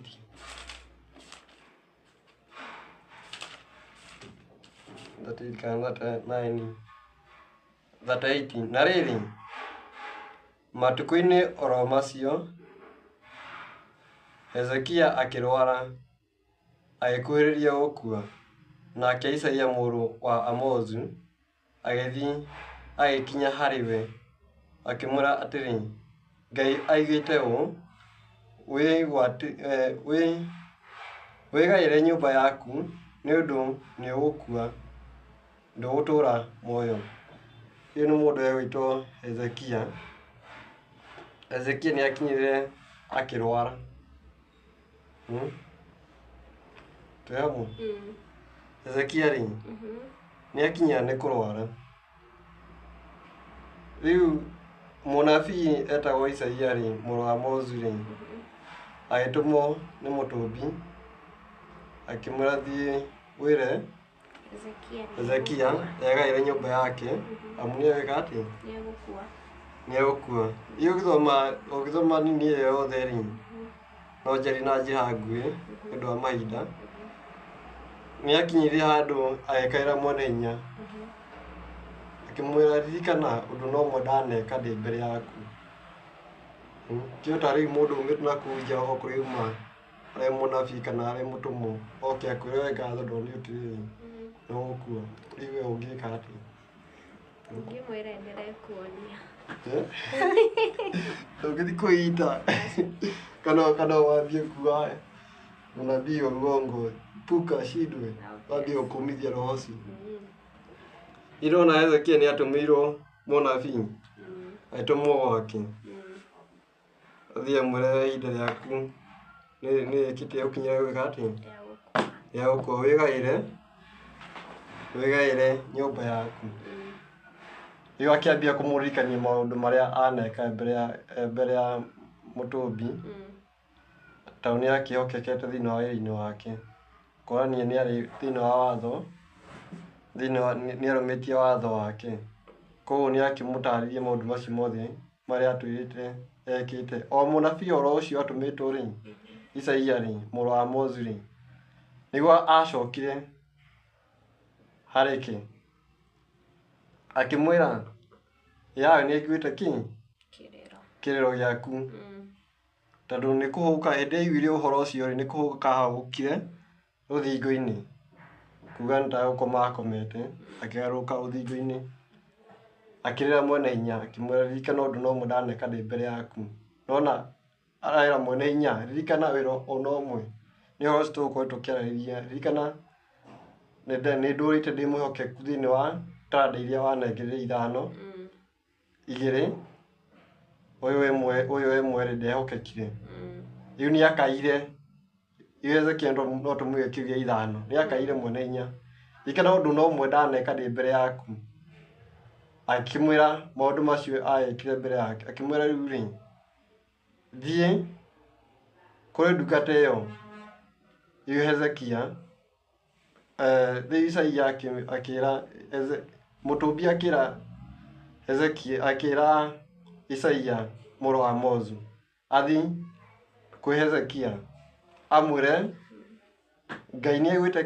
Speaker 2: 38 kana 39 38 na rĩrĩ matukũ-inĩ oro macio Hezekia akĩrwara agĩkuhĩrĩria gũkua, nake Isaia mũrũ wa Amozu agĩthiĩ agĩkinya harĩ we akĩmwĩra atĩrĩ, Ngai aigĩte ũũ, wĩgaĩre nyũmba yaku nĩ ũndũ nĩ ũgũkua, ndũgũtũũra muoyo. Ũyũ nĩ mũndũ wĩtwo Hezekia. Hezekia nĩ akinyire akĩrwara. Twĩ hamwe? Hezekia rĩ, nĩ akinya nĩ kũrwara. Rĩu mũnabii etagwo Isaia rĩ, mũrũ wa Amozu rĩ, agĩtũmwo nĩ mũtũmbi akĩmwĩra thiĩ wĩre Hezekia egaĩre nyũmba yake amu nĩegwĩka atĩ nĩegũkua. Ũgĩthoma nini ĩyo yothe rĩ, no njarie na njĩra nguhĩ nĩ ũndũ wa mahinda. Nĩ akinyire handũ agĩkaĩra mwene hinya akĩmwĩra, ririkana ũndũ no ũmwe ndaneka ndĩ mbere yaku. Tiga ta rĩu mũndũ umĩte na kũu nja okorwo auma arĩ mũnabii kana arĩ mũtũmwo oke akwĩre we ngatho ndonire nĩ ũgũkua, rĩu we ũngĩka atĩa?
Speaker 1: Ingĩmwĩra ndĩrekuonia.
Speaker 2: Ndũngĩthiĩ kwĩita kana wambie kuoya mũnabii wa uongo puka shindwe, wambie ũkũmithia roho ũcio. Ndĩrona Hezekia nĩ atũmĩirwo mũnabii agĩtũmwo gwake athiĩ amwĩre ihinda rĩaku nĩ rĩkĩtie gũkinyĩra gwĩka atĩ rĩa gũkua, wĩgaĩre nyũmba yaku. Rĩu akĩambia kũmũririkania maũndũ marĩa aneka mbere ya mũtũmbi, tondũ nĩ akĩhokekete thĩinĩ wa wĩra-inĩ wake, kuonania nĩ arĩ thĩinĩ wa watho, nĩ arũmĩtie watho wake. Koguo nĩ akĩmũtarĩria maũndũ macio mothe marĩa atwĩrĩte ekĩte. O mũnabii oro ũcio atũmĩtwo rĩ, Isaia rĩ, mũrũ wa Amozu rĩ, nĩguo acokire harĩ ke akĩmwĩra, yawe nĩ aiguĩte kĩrĩro gĩaku, tondũ nĩ kũhũka hĩndĩ aiguire ũhoro ũcio rĩ, nĩ kũhũka ahũkire rũthingo-inĩ kuga nĩ ta gũkoma akomete, akĩgarũrũka rũthingo-inĩ akĩrĩra mwene hinya akĩmwĩra, ririkana ũndũ no ũmwe ndaneka ndĩ mbere yaku. Nona arera mwene hinya, ririkana wĩra ona ũmwe nĩ ũhoro ũcio tũgũkorwo tũkĩarĩrĩria, ririkana nĩ ndũrĩte ndĩ mwĩhokeku thĩinĩ wa taranda iria wanengeire 5, 2, ũyũ ĩmwe rĩ ndehokekire. Rĩu nĩ akaire, Hezekia no tũmwĩre kĩu gĩa 5, nĩ akaire mwene hinya, ririkana ũndũ no ũmwe ndaneka ndĩ mbere yaku. Akĩmwĩra maũndũ macio agĩkire mbere yake, akĩmwĩra rĩu rĩ, thiĩ kũrĩ ndungata ĩyo Hezekia. Rĩu Isaia akĩra mũtũmbi akĩra Hezekia, akĩra Isaia mũrũ wa Amozu athiĩ kwĩ Hezekia amwĩre Ngai nĩ aiguĩte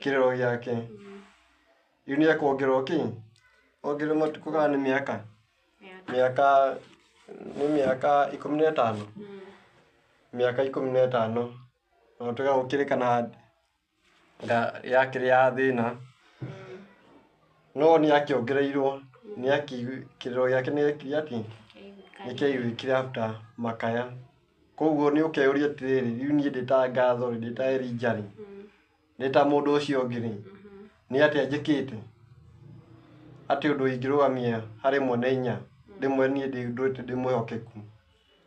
Speaker 2: kĩrĩro gĩake. Rĩu nĩ ekuongererwo ongererwo matukũ kana nĩ mĩaka? Mĩaka 15. Mĩaka 15 na tũga gũkĩrĩkana yakĩrĩ ya thĩna, no nĩ akĩongereirwo, kĩrĩro gĩake nĩ ekire atĩ nĩ kĩaiguĩkire after makaya. Koguo nĩ ũkeyũria atĩrĩrĩ, rĩu niĩ ndĩ ta ngatho rĩ, ndĩ ta Elijah rĩ, ndĩ ta mũndũ ũcio ũngĩ rĩ, nĩ atĩa njĩkĩte atĩ ũndũ ingĩrũgamia harĩ mwene hinya ndĩmwĩre niĩ ndũrĩte ndĩ mwĩhokeku?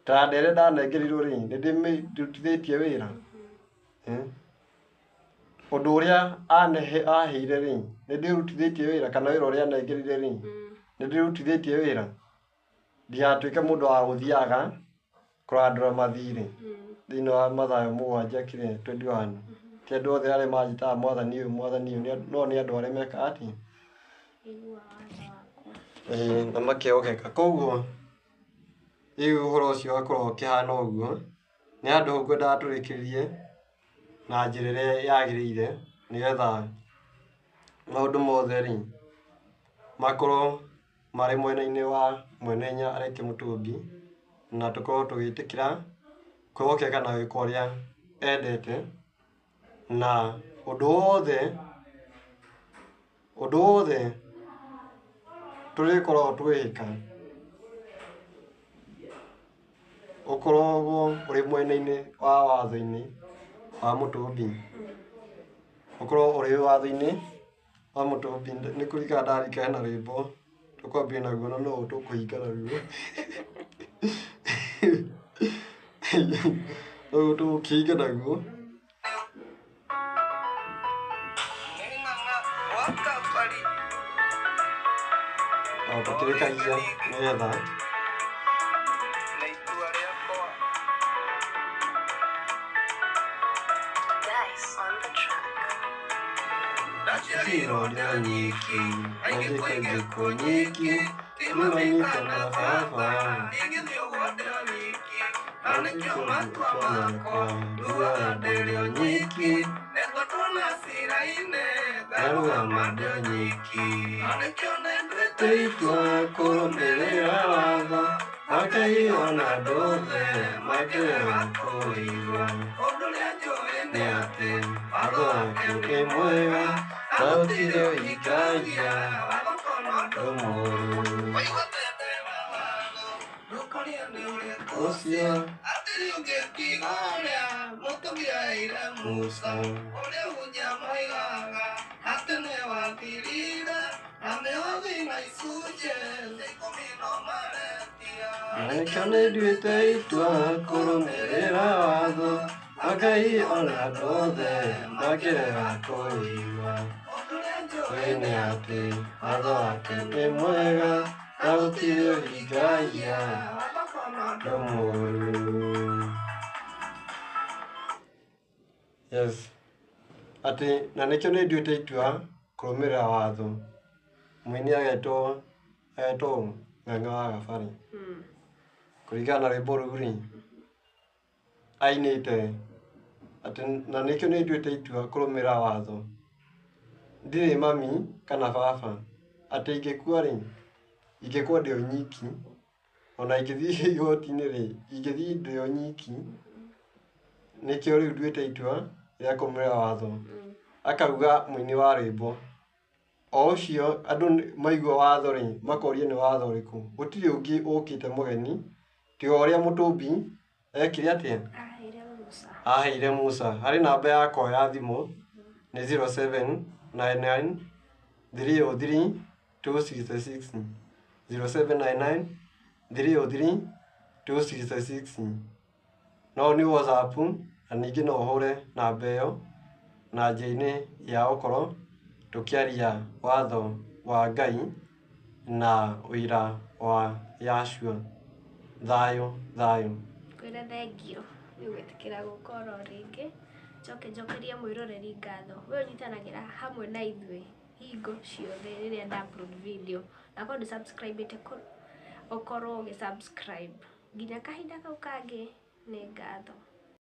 Speaker 2: Taranda ĩrĩa ndanengerirwo rĩ, nĩ ndĩmĩrutithĩtie wĩra? Ũndũ ũrĩa aheire rĩ, nĩ ndĩrutithĩtie wĩra? Kana wĩra ũrĩa anengerire rĩ, nĩ ndĩrutithĩtie wĩra? Ndigatuĩke mũndũ wa gũthiaga kũrandũra mathirĩ thĩinĩ wa Mathayo 7:21. Ti andũ othe arĩa manjĩtaga mwathani ũyũ mwathani ũyũ, no nĩ andũ arĩa mekaga atĩa? Na makehokeka. Koguo rĩu ũhoro ũcio wakorwo ũkĩhana ũguo, nĩ handũ hau ngwendaga tũrĩkĩrĩrie na njĩra ĩrĩa yagĩrĩire, nĩgetha maũndũ mothe rĩ makorwo marĩ mwena-inĩ wa Mweneinya areke Mũtũmbi na tũkorwo tũgĩtĩkĩra kwĩhokeka na gwĩka ũrĩa endete na ũndũ wothe tũrĩkoragwo twĩka ũkoragwo ũrĩ mwena-inĩ wa watho-inĩ wa Mũtũmbi, ũkorwo ũrĩ watho-inĩ wa Mũtũmbi. Nĩ kũringana ndarika hena rwĩmbo tũkwambia naguo na no tũkũhinga naruo no tũkũhinga naguo. Tũkĩrĩkagia nĩgetha Ironia nyiki, angĩkwo nyiki, nĩmanyita na baba. Angĩkwo makwa, nduaga ndĩrĩo nyiki, narugama ndĩo nyiki. Tũitua kũrũmĩrĩra watho, Ngai ona ndũthe makĩrega kũigua. Nĩ atĩ watho wake nĩ mwega, na gũtirĩ ũhingagia watho mũũru. Ũcio Musa Nĩkĩo nĩnduĩte itua kũrũmĩrĩra watho, Ngai ona ndũthe makĩrega kũigua. Nĩ atĩ watho wake nĩ mwega, na gũtirĩ ũhingagia watho mũũru. Yes. Atĩ na nĩkĩo nĩnduĩte itua kũrũmĩrĩra watho. Mũini agetwo Ng'ang'a wa Gabari. Kũringana na rwĩmbo rũu rĩ ainĩte atĩ na nĩkĩo nĩnduĩte itua kũrũmĩrĩra watho. Ndirĩ mami kana baba atĩ ingĩkua rĩ ingĩkua ndĩ o nyiki, ona ingĩthiĩ igoti-inĩ rĩ ingĩthiĩ ndĩ o nyiki. Nĩkĩo rĩu nduĩte itua rĩa kũrũmĩrĩra watho. Akauga mũini wa rwĩmbo o ũcio andũ maigua watho rĩ makoria nĩ watho ũrĩkũ. Gũtirĩ ũngĩ ũkĩte mũgeni tiga ũrĩa Mũtũmbi ekire atĩa, aheire Musa. Harĩ namba yakwa ya thimũ nĩ 0799 303 266, 0799 303 266. No nĩ WhatsApp na ningĩ no ũhũre namba ĩyo na njĩra-inĩ ya gũkorwo tũkĩaria watho wa Ngai na ũira wa Yashua. Thayũ thayũ.
Speaker 1: Kwĩna thengio nĩ gwĩtĩkĩra gũka oro rĩngĩ. Njokeria mwĩroreri ngatho we ũnyitanagĩra hamwe na ithuĩ hingo ciothe rĩrĩa nda-upload video. Na korwo ndũ-subscribe-ĩte ũkorwo ũgĩ-subscribe. Nginya kahinda kau kangĩ nĩ ngatho.